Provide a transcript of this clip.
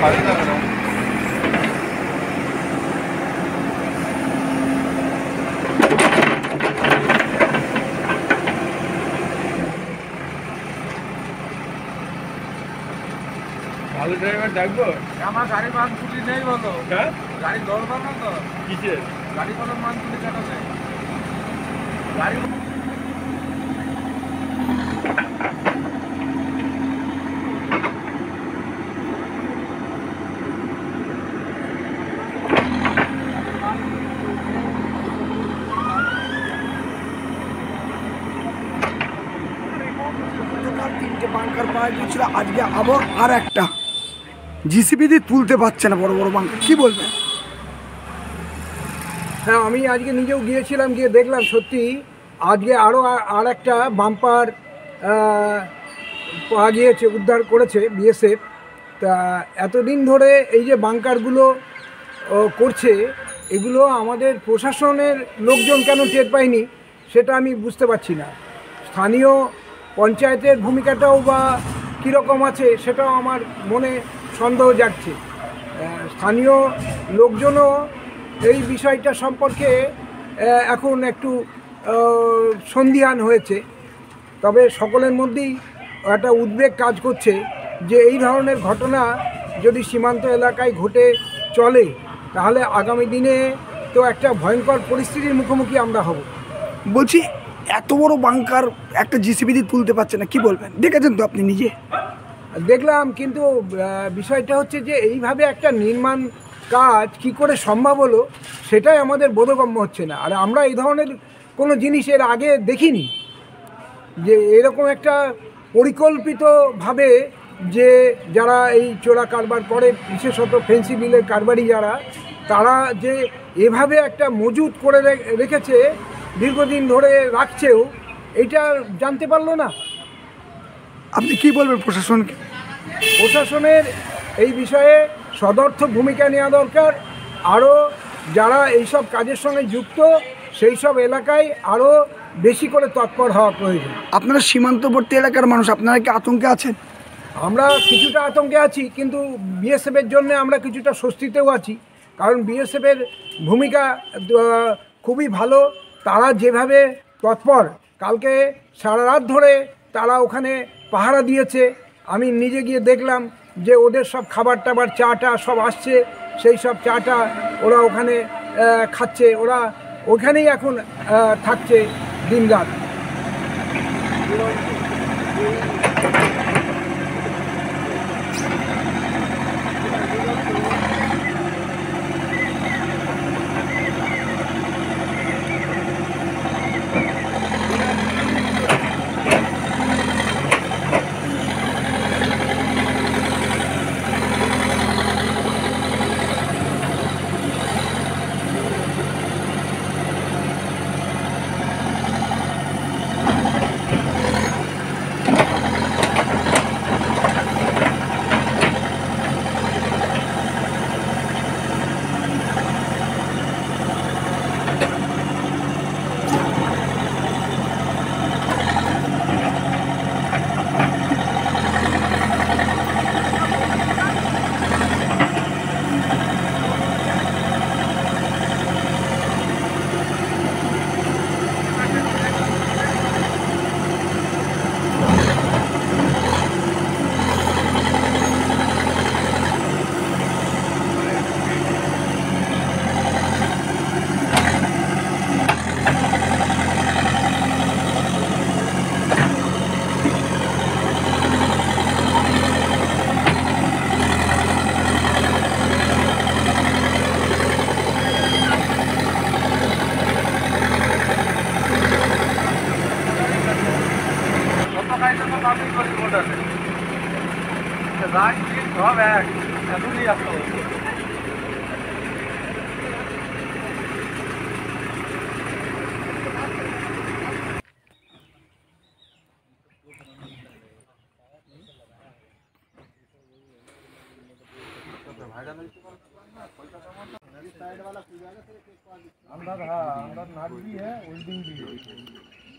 ভালো ড্রাইভার ডাকবো? আমার গাড়ি মান তুলি নেই বলো। হ্যাঁ, গাড়ি দরকার না তো। কিসের গাড়ি কোনো মান তুলি কাটা নেই গাড়ি। তিনটে বাংকার পাওয়া গিয়েছিল, আজকে আবার আর একটা জিসিবি দিয়ে তুলতে পারছে না বড় বড় বাংকার, কি বলবেন? হ্যাঁ, আমি আজকে নিজেও গিয়েছিলাম, গিয়ে দেখলাম সত্যি আজকে আরও আর একটা বাম্পার পাওয়া গিয়েছে, উদ্ধার করেছে বিএসএফ। তা এতদিন ধরে এই যে বাংকারগুলো করছে, এগুলো আমাদের প্রশাসনের লোকজন কেন টের পায়নি সেটা আমি বুঝতে পারছি না। স্থানীয় পঞ্চায়েতের ভূমিকাটাও বা কীরকম আছে সেটাও আমার মনে সন্দেহ জাগছে। স্থানীয় লোকজনও এই বিষয়টা সম্পর্কে এখন একটু সন্দিহান হয়েছে। তবে সকলের মধ্যেই একটা উদ্বেগ কাজ করছে যে এই ধরনের ঘটনা যদি সীমান্ত এলাকায় ঘটে চলে তাহলে আগামী দিনে তো একটা ভয়ঙ্কর পরিস্থিতির মুখোমুখি আমরা হব। বলছি এত বড় বাংকার একটা জিসিবি দিয়ে তুলতে পারছে না, কি বলবেন? দেখেছেন তো আপনি নিজে? দেখলাম, কিন্তু বিষয়টা হচ্ছে যে এইভাবে একটা নির্মাণ কাজ কি করে সম্ভব হলো সেটাই আমাদের বোধগম্য হচ্ছে না। আর আমরা এই ধরনের কোনো জিনিস এর আগে দেখিনি, যে এরকম একটা পরিকল্পিতভাবে যে যারা এই চোরা কারবার করে, বিশেষত ফেন্সি বিলের কারবারি যারা, তারা যে এভাবে একটা মজুত করে রেখেছে, দীর্ঘদিন ধরে রাখছেও, এটা জানতে পারলো না। আপনি কি বলবেন প্রশাসনকে? প্রশাসনের এই বিষয়ে সদর্থক ভূমিকা নেওয়া দরকার। আরও যারা এইসব কাজের সঙ্গে যুক্ত সেই সব এলাকায় আরও বেশি করে তৎপর হওয়া প্রয়োজন। আপনারা সীমান্তবর্তী এলাকার মানুষ, আপনারা কি আতঙ্কে আছেন? আমরা কিছুটা আতঙ্কে আছি, কিন্তু বিএসএফের জন্য আমরা কিছুটা স্বস্তিতেও আছি, কারণ বিএসএফের ভূমিকা খুবই ভালো। তারা যেভাবে তৎপর, কালকে সারা রাত ধরে তারা ওখানে পাহারা দিয়েছে। আমি নিজে গিয়ে দেখলাম যে ওদের সব খাবার টাবার, চাটা সব আসছে, সেই সব চাটা ওরা ওখানে খাচ্ছে, ওরা ওখানেই এখন থাকছে দিনরাত। अंदर, हाँ अंदर नाक भी है, होल्डिंग भी है।